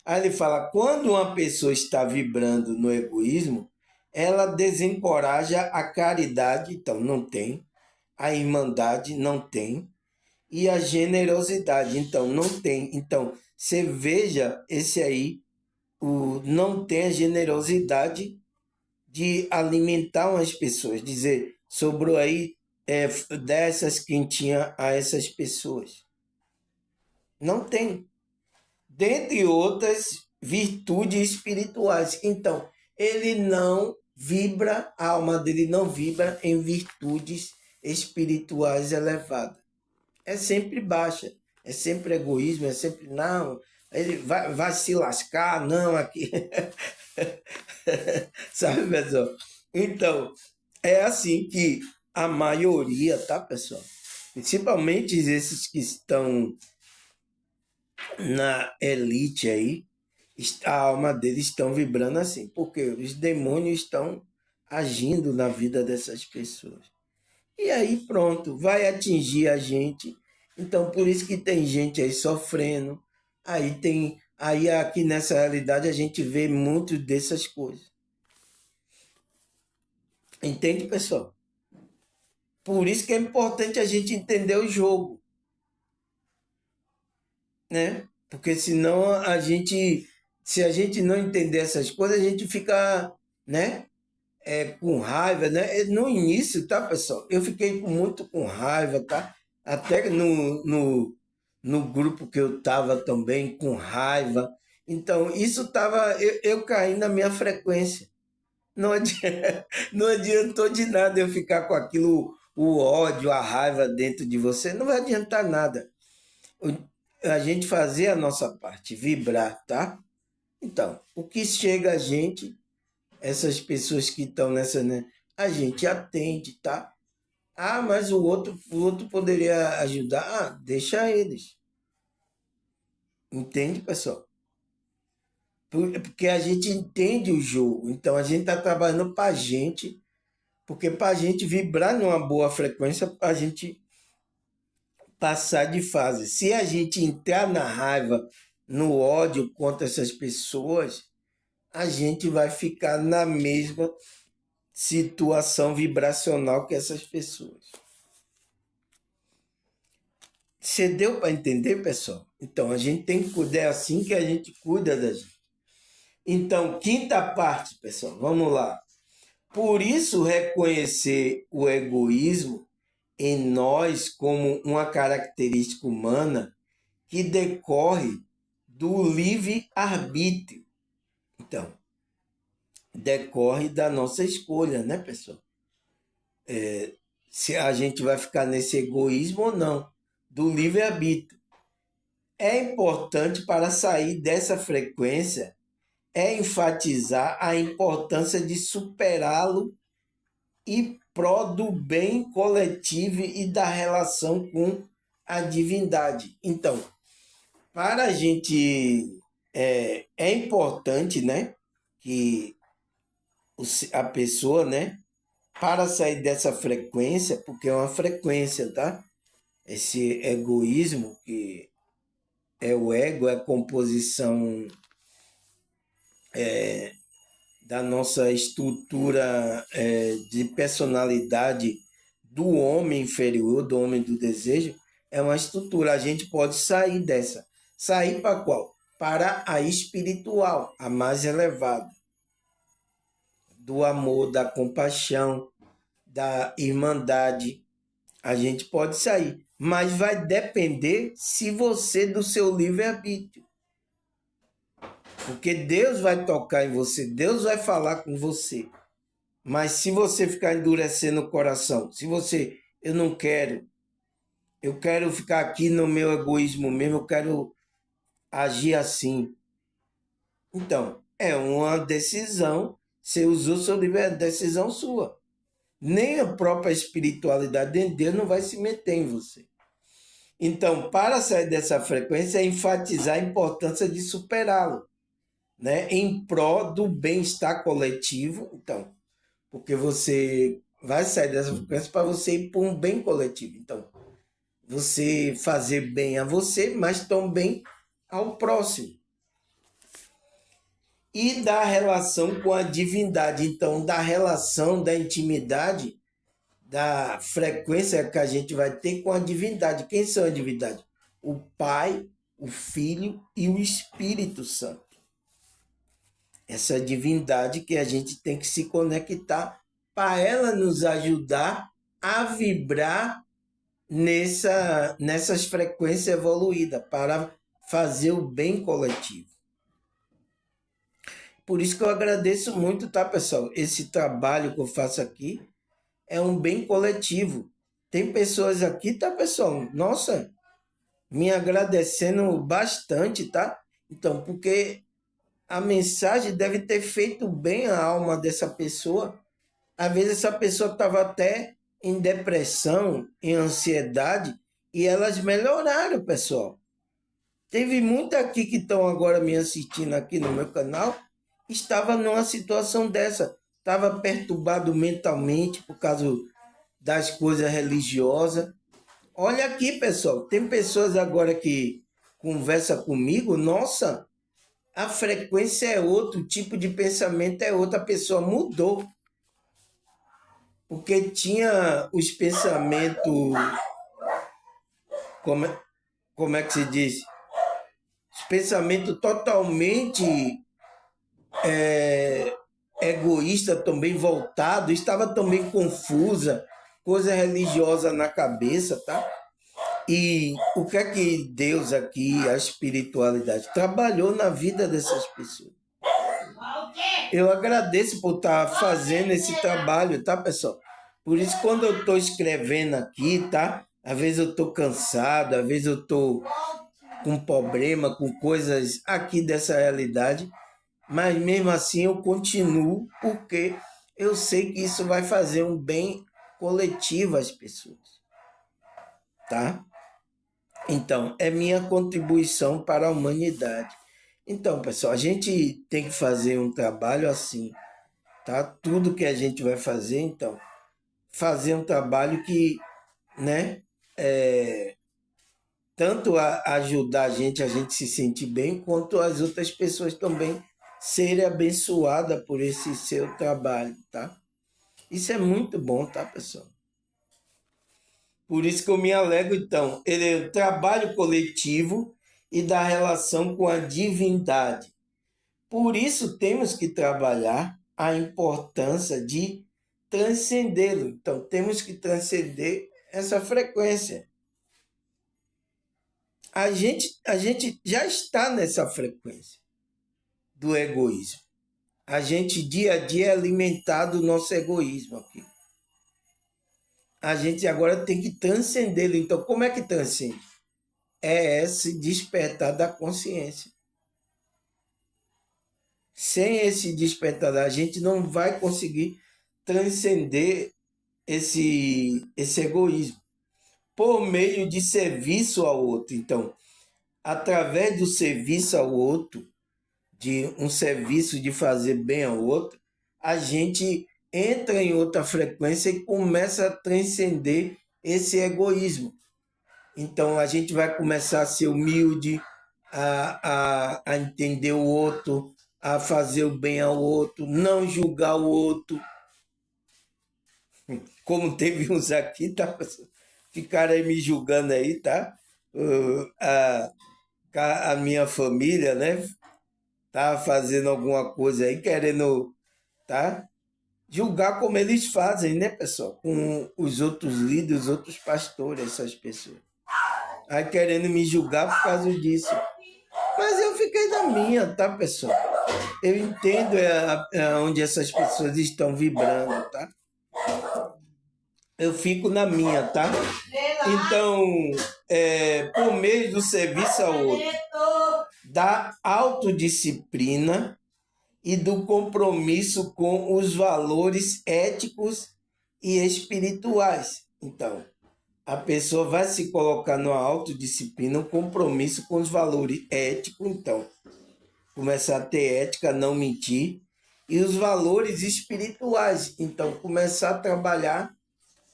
Aí ele fala: quando uma pessoa está vibrando no egoísmo, ela desencoraja a caridade, então não tem, a irmandade não tem, e a generosidade, então não tem. Então, você veja esse aí, não tem a generosidade de alimentar umas pessoas, dizer, sobrou aí dessas quentinhas a essas pessoas. Não tem. Dentre outras virtudes espirituais. Então, ele não vibra, a alma dele não vibra em virtudes espirituais elevadas. É sempre baixa, é sempre egoísmo, é sempre não, ele vai se lascar, não, aqui. Sabe, pessoal? Então, é assim que a maioria, tá, pessoal? Principalmente esses que estão na elite aí, a alma deles estão vibrando assim, porque os demônios estão agindo na vida dessas pessoas. e aí pronto, vai atingir a gente. Então, por isso que tem gente aí sofrendo. Aí aqui nessa realidade a gente vê muito dessas coisas. Entende, pessoal? Por isso que é importante a gente entender o jogo, né? Porque senão se a gente não entender essas coisas, a gente fica, né? Com raiva, né? No início, tá, pessoal? Eu fiquei muito com raiva, tá? Até no grupo que eu tava também, com raiva. Então, isso tava, eu caí na minha frequência. Não adianta, não adiantou de nada eu ficar com aquilo, o ódio, a raiva dentro de você. Não vai adiantar nada. A gente fazer a nossa parte, vibrar, tá? Então, o que chega a gente, essas pessoas que estão nessa, né? A gente atende, tá? Ah, mas o outro poderia ajudar. Ah, deixa eles. Entende, pessoal? Porque a gente entende o jogo. Então a gente está trabalhando para a gente, porque para a gente vibrar numa boa frequência, para a gente passar de fase. Se a gente entrar na raiva, no ódio contra essas pessoas, a gente vai ficar na mesma situação vibracional que essas pessoas. Você deu para entender, pessoal? Então, a gente tem que cuidar, é assim que a gente cuida da gente. Então, quinta parte, pessoal, vamos lá. Por isso, reconhecer o egoísmo em nós como uma característica humana que decorre do livre-arbítrio. Então, decorre da nossa escolha, né, pessoal? Se a gente vai ficar nesse egoísmo ou não, do livre-arbítrio. É importante para sair dessa frequência é enfatizar a importância de superá-lo e pró do bem coletivo e da relação com a divindade. Então, para a gente é importante, né, que a pessoa, né, para sair dessa frequência, porque é uma frequência, tá? Esse egoísmo que é o ego, é a composição da nossa estrutura de personalidade do homem inferior, do homem do desejo, é uma estrutura. A gente pode sair dessa. Sair para qual? Para a espiritual, a mais elevada, do amor, da compaixão, da irmandade. A gente pode sair, mas vai depender se você do seu livre-arbítrio. Porque Deus vai tocar em você, Deus vai falar com você. Mas se você ficar endurecendo o coração, se você, eu quero ficar aqui no meu egoísmo mesmo, eu quero agir assim. Então, é uma decisão, você usou seu livre, decisão sua. Nem a própria espiritualidade de Deus não vai se meter em você. Então, para sair dessa frequência, é enfatizar a importância de superá-lo, né? Em prol do bem-estar coletivo. Então, porque você vai sair dessa frequência para você ir para um bem coletivo. Então, você fazer bem a você, mas também ao próximo. E da relação com a divindade. Então, da relação, da intimidade, da frequência que a gente vai ter com a divindade. Quem são a divindade? O Pai, o Filho e o Espírito Santo. Essa divindade que a gente tem que se conectar para ela nos ajudar a vibrar nessas frequências evoluídas, para fazer o bem coletivo. Por isso que eu agradeço muito, tá, pessoal? Esse trabalho que eu faço aqui é um bem coletivo. Tem pessoas aqui, tá, pessoal? Nossa, me agradecendo bastante, tá? Então, porque a mensagem deve ter feito bem à alma dessa pessoa. Às vezes essa pessoa estava até em depressão, em ansiedade, e elas melhoraram, pessoal. Teve muita aqui que estão agora me assistindo aqui no meu canal, estava numa situação dessa, estava perturbado mentalmente por causa das coisas religiosas. Olha aqui, pessoal, tem pessoas agora que conversam comigo, nossa, a frequência é outra, o tipo de pensamento é outra, a pessoa mudou. Porque tinha os pensamentos, como, como é que se diz? Os pensamentos totalmente egoísta, também voltado, estava também confusa, coisa religiosa na cabeça, tá? E o que é que Deus aqui, a espiritualidade, trabalhou na vida dessas pessoas? Eu agradeço por estar fazendo esse trabalho, tá, pessoal? Por isso, quando eu estou escrevendo aqui, tá? Às vezes eu estou cansado, às vezes eu estou com problema, com coisas aqui dessa realidade, mas mesmo assim eu continuo, porque eu sei que isso vai fazer um bem coletivo às pessoas, tá? Então, é minha contribuição para a humanidade. Então, pessoal, a gente tem que fazer um trabalho assim, tá? Tudo que a gente vai fazer, então, fazer um trabalho que, né, tanto ajudar a gente se sentir bem, quanto as outras pessoas também serem abençoadas por esse seu trabalho, tá? Isso é muito bom, tá, pessoal? Por isso que eu me alegro, então, ele é o trabalho coletivo e da relação com a divindade. Por isso temos que trabalhar a importância de transcendê-lo. Então, temos que transcender essa frequência. A gente já está nessa frequência do egoísmo. A gente, dia a dia, é alimentado do nosso egoísmo aqui. A gente agora tem que transcendê-lo. Então, como é que transcende? É esse despertar da consciência. Sem esse despertar, a gente não vai conseguir transcender esse egoísmo por meio de serviço ao outro. Então, através do serviço ao outro, de um serviço de fazer bem ao outro, a gente entra em outra frequência e começa a transcender esse egoísmo. Então, a gente vai começar a ser humilde, a entender o outro, a fazer o bem ao outro, não julgar o outro. Como teve uns aqui, tá? Ficaram aí me julgando aí, tá? A minha família, né? Tá fazendo alguma coisa aí, querendo, tá? Julgar como eles fazem, né, pessoal? Com os outros líderes, os outros pastores, essas pessoas. Aí querendo me julgar por causa disso. Mas eu fiquei na minha, tá, pessoal? Eu entendo onde essas pessoas estão vibrando, tá? Eu fico na minha, tá? Então, por meio do serviço ao outro, da autodisciplina e do compromisso com os valores éticos e espirituais. Então, a pessoa vai se colocar numa autodisciplina, um compromisso com os valores éticos, então, começar a ter ética, não mentir, e os valores espirituais, então, começar a trabalhar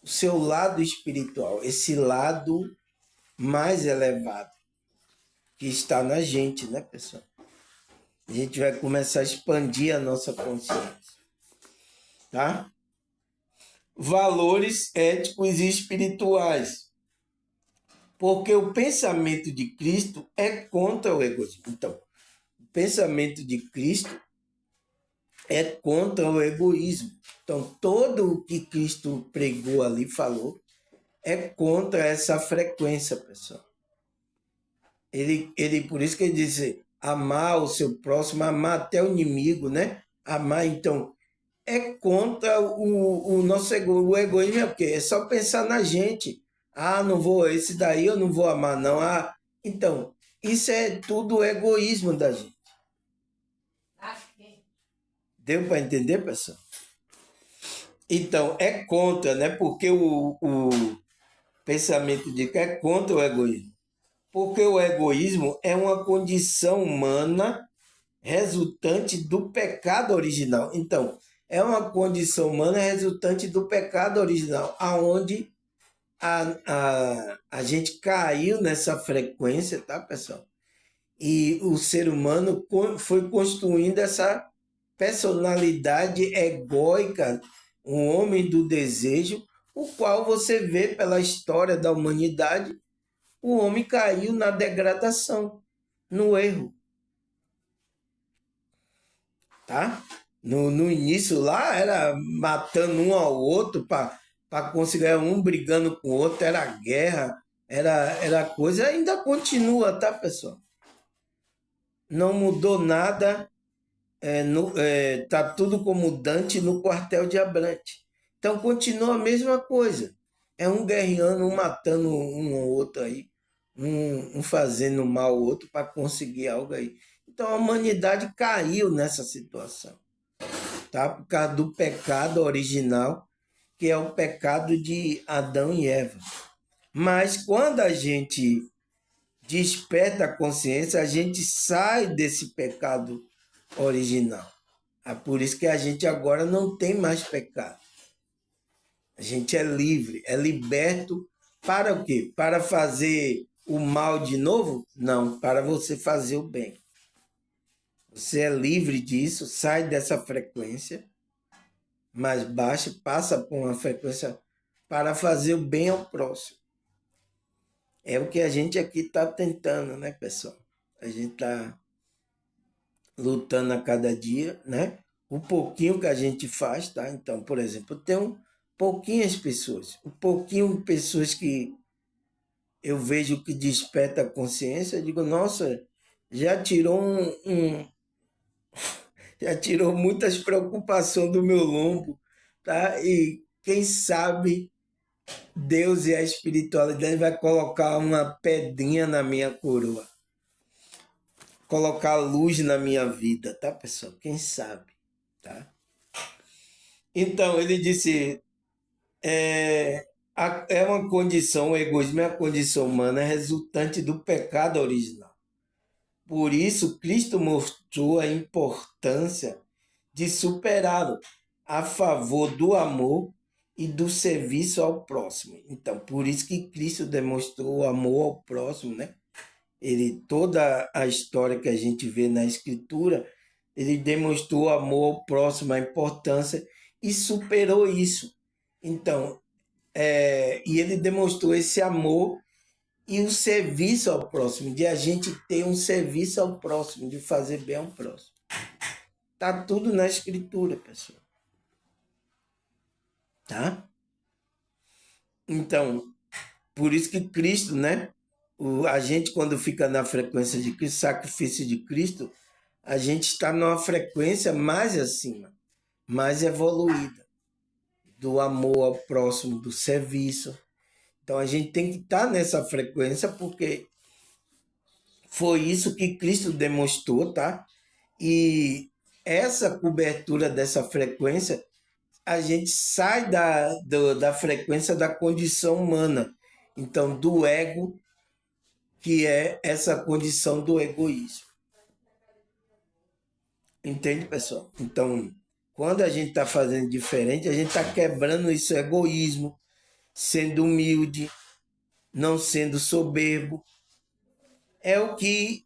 o seu lado espiritual, esse lado mais elevado que está na gente, né, pessoal? A gente vai começar a expandir a nossa consciência, tá? Valores éticos e espirituais. Porque o pensamento de Cristo é contra o egoísmo. Então, o pensamento de Cristo é contra o egoísmo. Então, todo o que Cristo pregou ali, falou, é contra essa frequência, pessoal. Por isso que ele disse, amar o seu próximo, amar até o inimigo, né? Amar, então, é contra o nosso o egoísmo. É o quê? É só pensar na gente. Ah, não vou, esse daí eu não vou amar, não. Ah, então, isso é tudo egoísmo da gente. Deu para entender, pessoal? Então, é contra, né? Porque o pensamento de que é contra o egoísmo. Porque o egoísmo é uma condição humana resultante do pecado original. Então, é uma condição humana resultante do pecado original, aonde a gente caiu nessa frequência, tá, pessoal? E o ser humano foi construindo essa personalidade egóica, um homem do desejo, o qual você vê pela história da humanidade, o homem caiu na degradação, no erro, tá? No início lá era matando um ao outro para conseguir um brigando com o outro, era guerra, era coisa, ainda continua, tá, pessoal? Não mudou nada, tá tudo como Dante no quartel de Abrante. Então continua a mesma coisa. É um guerreando, um matando um ao outro aí, um fazendo mal ao outro para conseguir algo aí. Então a humanidade caiu nessa situação, tá? Por causa do pecado original, que é o pecado de Adão e Eva. Mas quando a gente desperta a consciência, a gente sai desse pecado original. É por isso que a gente agora não tem mais pecado. A gente é livre, é liberto para o quê? Para fazer o mal de novo? Não, para você fazer o bem. Você é livre disso, sai dessa frequência mais baixa, passa por uma frequência para fazer o bem ao próximo. É o que a gente aqui está tentando, né, pessoal? A gente está lutando a cada dia, né? O pouquinho que a gente faz, tá? Então, por exemplo, tem pouquinhas pessoas, um pouquinho de pessoas que eu vejo que desperta a consciência, eu digo, nossa, já tirou já tirou muitas preocupações do meu lombo, tá? E quem sabe Deus e a espiritualidade vai colocar uma pedrinha na minha coroa, colocar luz na minha vida, tá, pessoal? Quem sabe, tá? Então, ele disse, é uma condição, o egoísmo é uma condição humana resultante do pecado original. Por isso, Cristo mostrou a importância de superá-lo a favor do amor e do serviço ao próximo. Então, por isso que Cristo demonstrou o amor ao próximo, né? Toda a história que a gente vê na Escritura, ele demonstrou amor ao próximo, a importância e superou isso. Então, e ele demonstrou esse amor e o serviço ao próximo, de a gente ter um serviço ao próximo, de fazer bem ao próximo. Tá tudo na Escritura, pessoal. Tá? Então, por isso que Cristo, né? A gente, quando fica na frequência de Cristo, sacrifício de Cristo, a gente está numa frequência mais acima, mais evoluída, do amor ao próximo, do serviço. Então a gente tem que estar nessa frequência, porque foi isso que Cristo demonstrou, tá? E essa cobertura dessa frequência, a gente sai da frequência da condição humana. Então, do ego, que é essa condição do egoísmo. Entende, pessoal? Então, quando a gente está fazendo diferente, a gente está quebrando esse egoísmo, sendo humilde, não sendo soberbo. É o que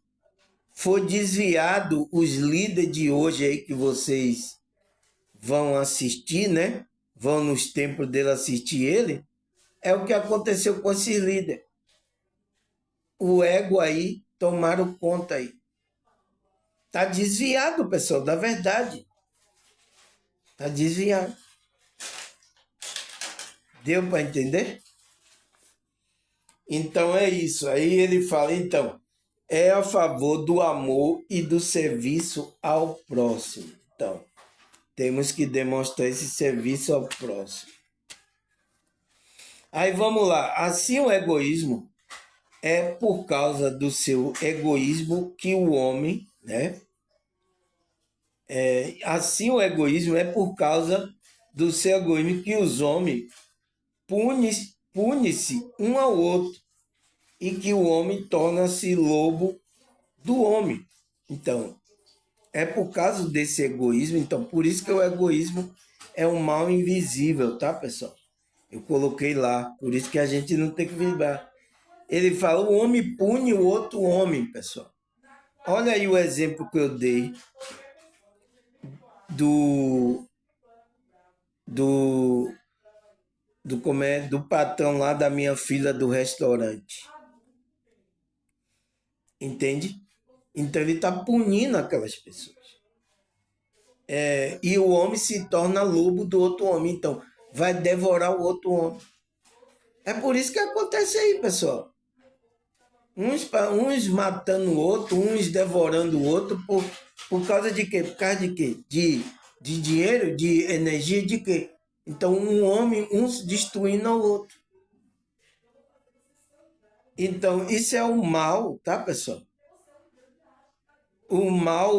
foi desviado os líderes de hoje aí que vocês vão assistir, né? Vão nos templos dele assistir ele. É o que aconteceu com esses líderes. O ego aí tomaram conta aí. Tá desviado, pessoal, da verdade. Tá desviado. Deu para entender? Então é isso. Aí ele fala, então, é a favor do amor e do serviço ao próximo. Então, temos que demonstrar esse serviço ao próximo. Aí vamos lá. Assim o egoísmo é por causa do seu egoísmo que o homem, né? Assim o egoísmo é por causa do seu egoísmo que os homens pune-se um ao outro e que o homem torna-se lobo do homem. Então, é por causa desse egoísmo, então por isso que o egoísmo é um mal invisível, tá, pessoal? Eu coloquei lá, por isso que a gente não tem que vibrar. Ele fala, o homem pune o outro homem, pessoal. Olha aí o exemplo que eu dei do do do patrão lá da minha filha do restaurante. Entende? Então ele está punindo aquelas pessoas. E o homem se torna lobo do outro homem. Então vai devorar o outro homem. É por isso que acontece aí, pessoal. Uns matando o outro, uns devorando o outro por causa de quê? Por causa de quê? De dinheiro, de energia, de quê? Então um homem, uns destruindo o outro. Então isso é o mal, tá, pessoal? O mal,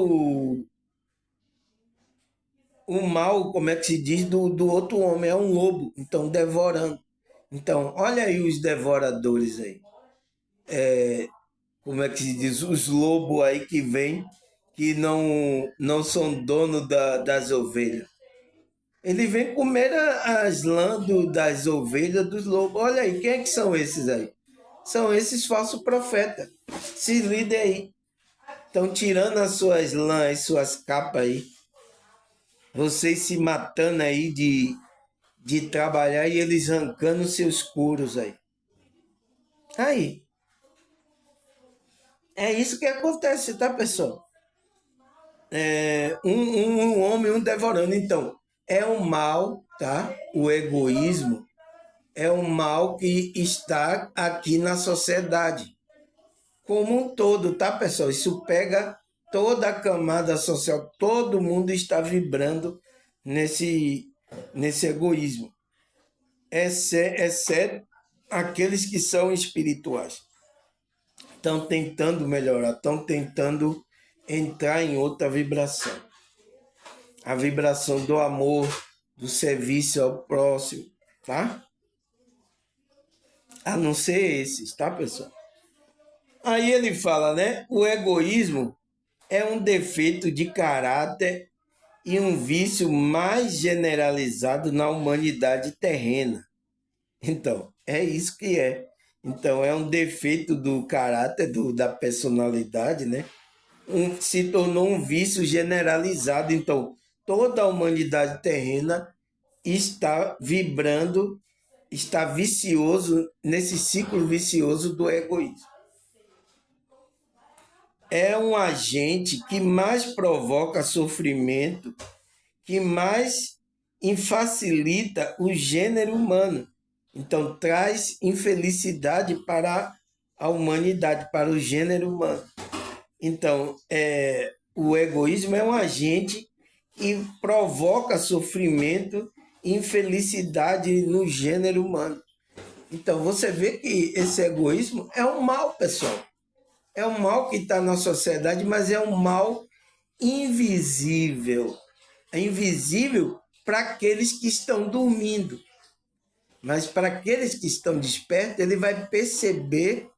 como é que se diz, do outro homem, é um lobo, então devorando. Então, olha aí os devoradores aí. Como é que se diz? Os lobos aí que vêm, que não são donos das ovelhas. Ele vem comer as lãs das ovelhas dos lobos. Olha aí, quem é que são esses aí? São esses falsos profetas. Se lidem aí. Estão tirando as suas lãs, as suas capas aí. Vocês se matando aí de trabalhar e eles arrancando seus couros aí. Aí. É isso que acontece, tá, pessoal? Um homem, um devorando. Então, é um mal, tá? O egoísmo é um mal que está aqui na sociedade como um todo, tá, pessoal? Isso pega toda a camada social, todo mundo está vibrando nesse egoísmo, exceto aqueles que são espirituais. Estão tentando melhorar, estão tentando entrar em outra vibração. A vibração do amor, do serviço ao próximo, tá? A não ser esses, tá, pessoal? Aí ele fala, né? O egoísmo é um defeito de caráter e um vício mais generalizado na humanidade terrena. Então, é isso que é. Então, é um defeito do caráter, da personalidade, né? Se tornou um vício generalizado. Então, toda a humanidade terrena está vibrando, está vicioso nesse ciclo vicioso do egoísmo. É um agente que mais provoca sofrimento, que mais facilita o gênero humano. Então, traz infelicidade para a humanidade, para o gênero humano. Então, o egoísmo é um agente que provoca sofrimento e infelicidade no gênero humano. Então, você vê que esse egoísmo é um mal, pessoal. É um mal que está na sociedade, mas é um mal invisível. É invisível para aqueles que estão dormindo. Mas para aqueles que estão despertos, ele vai perceber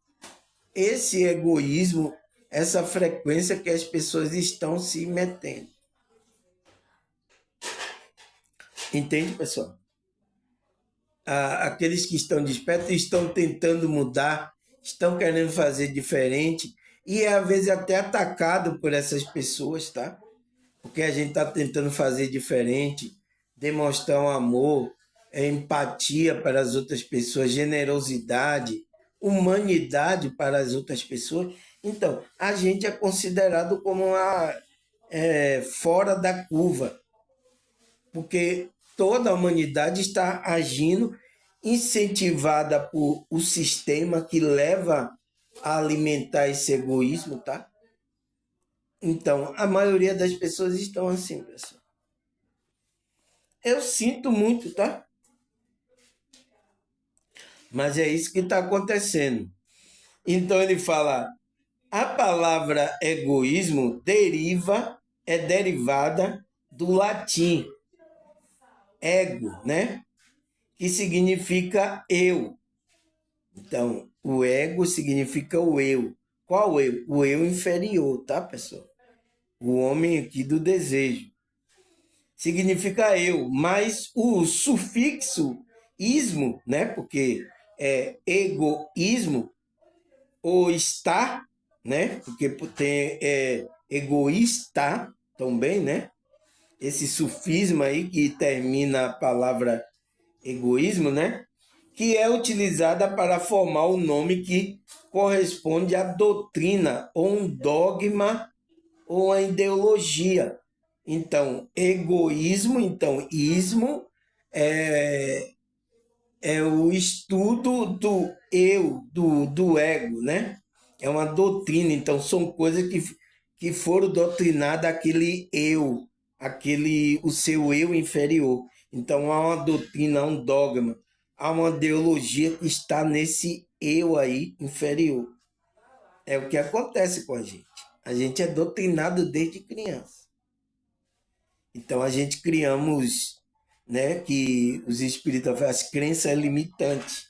esse egoísmo, essa frequência que as pessoas estão se metendo. Entende, pessoal? Aqueles que estão despertos estão tentando mudar, estão querendo fazer diferente e às vezes até atacado por essas pessoas, tá? Porque a gente está tentando fazer diferente, demonstrar um amor, empatia para as outras pessoas, generosidade, humanidade para as outras pessoas. Então, a gente é considerado como fora da curva, porque toda a humanidade está agindo incentivada por o sistema que leva a alimentar esse egoísmo, tá? Então, a maioria das pessoas estão assim, pessoal. Eu sinto muito, tá? Mas é isso que está acontecendo. Então ele fala, a palavra egoísmo é derivada do latim ego, né? Que significa eu. Então, o ego significa o eu. Qual eu? O eu inferior, tá, pessoal? O homem aqui do desejo. Significa eu, mas o sufixo ismo, né? Porque é egoísmo ou está, né? Porque tem egoísta também, né? Esse sufisma aí que termina a palavra egoísmo, né? Que é utilizada para formar o nome que corresponde à doutrina ou um dogma ou a ideologia. Então, egoísmo, então, ismo é, é o estudo do eu, do ego, né? É uma doutrina, então são coisas que foram doutrinadas aquele eu, aquele o seu eu inferior. Então há uma doutrina, há um dogma, há uma ideologia que está nesse eu aí inferior. É o que acontece com a gente. A gente é doutrinado desde criança. Então a gente criamos, né, que os espíritas falam, as crenças limitantes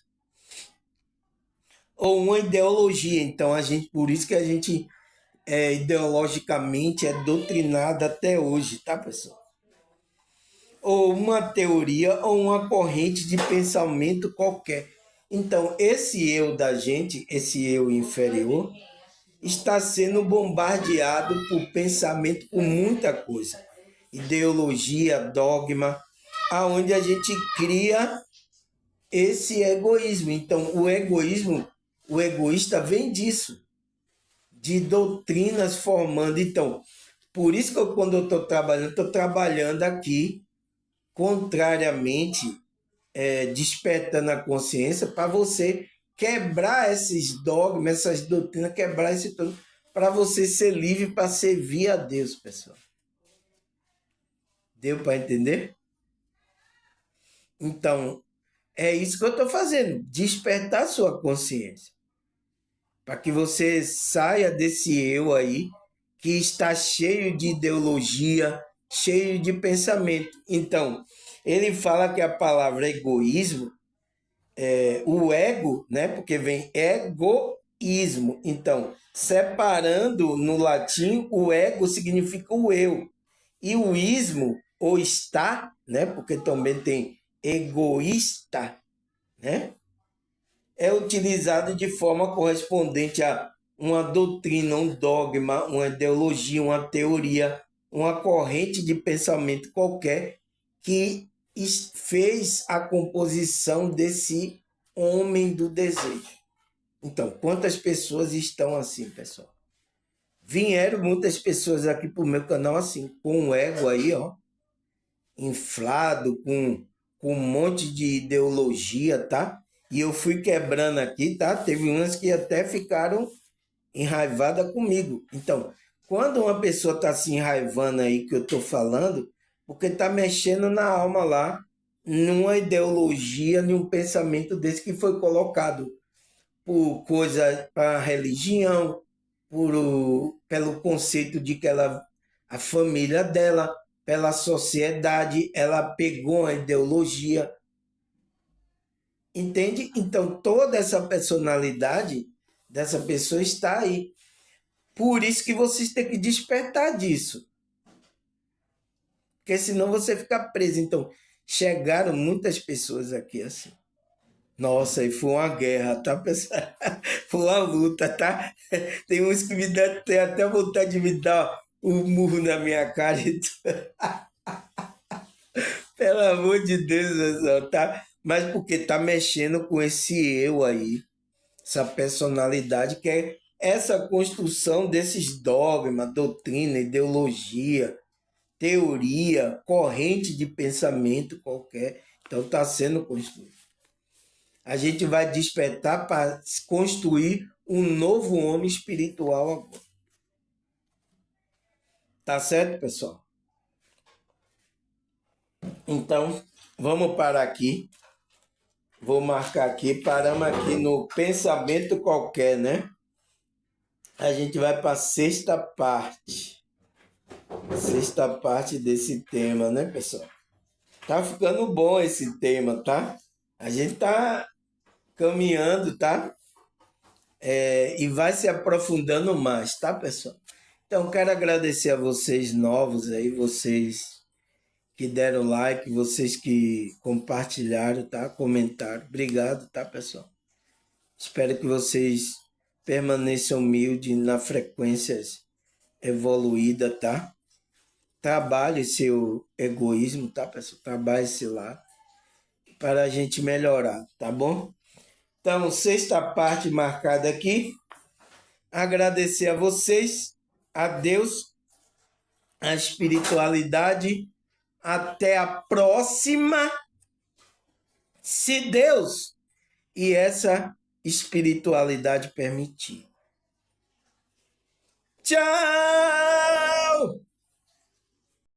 ou uma ideologia. Então a gente, por isso que a gente ideologicamente é doutrinado até hoje, tá, pessoal? Ou uma teoria ou uma corrente de pensamento qualquer. Então esse eu da gente, esse eu inferior, está sendo bombardeado por pensamento, por muita coisa, ideologia, dogma, aonde a gente cria esse egoísmo. Então, o egoísta vem disso, de doutrinas formando. Então, por isso que quando eu estou trabalhando aqui, contrariamente, despertando a consciência, para você quebrar esses dogmas, essas doutrinas, quebrar esse todo, para você ser livre para servir a Deus, pessoal. Deu para entender? Então, é isso que eu estou fazendo, despertar sua consciência, para que você saia desse eu aí, que está cheio de ideologia, cheio de pensamento. Então, ele fala que a palavra egoísmo, o ego, né? Porque vem egoísmo. Então, separando no latim, o ego significa o eu. E o ismo, ou está, né? Porque também tem egoísta, né? É utilizado de forma correspondente a uma doutrina, um dogma, uma ideologia, uma teoria, uma corrente de pensamento qualquer que fez a composição desse homem do desejo. Então, quantas pessoas estão assim, pessoal? Vieram muitas pessoas aqui para o meu canal assim, com o ego aí, ó, inflado, com um monte de ideologia, tá? E eu fui quebrando aqui, tá? Teve umas que até ficaram enraivadas comigo. Então, quando uma pessoa está se enraivando aí que eu estou falando, porque está mexendo na alma lá, numa ideologia, num pensamento desse que foi colocado por coisa para religião, pelo conceito de que ela, a família dela, pela sociedade, ela pegou a ideologia, entende? Então toda essa personalidade dessa pessoa está aí. Por isso que vocês têm que despertar disso, porque senão você fica preso. Então chegaram muitas pessoas aqui assim. Nossa, e foi uma guerra, tá, pessoal? Foi uma luta, tá? Tem uns que tem até vontade de me dar um murro na minha cara. Pelo amor de Deus, pessoal, tá? Mas porque tá mexendo com esse eu aí, essa personalidade que é essa construção desses dogmas, doutrina, ideologia, teoria, corrente de pensamento qualquer. Então está sendo construído. A gente vai despertar para construir um novo homem espiritual agora. Tá certo, pessoal? Então, vamos parar aqui. Vou marcar aqui. Paramos aqui no pensamento qualquer, né? A gente vai para a sexta parte. Sexta parte desse tema, né, pessoal? Tá ficando bom esse tema, tá? A gente tá caminhando, tá? E vai se aprofundando mais, tá, pessoal? Então, quero agradecer a vocês novos aí, vocês que deram like, vocês que compartilharam, tá? Comentaram. Obrigado, tá, pessoal? Espero que vocês permaneçam humildes na frequências evoluída, tá? Trabalhe seu egoísmo, tá, pessoal? Trabalhe esse lá para a gente melhorar, tá bom? Então, sexta parte marcada aqui. Agradecer a vocês, a Deus, a espiritualidade. Até a próxima, se Deus e essa espiritualidade permitir. Tchau!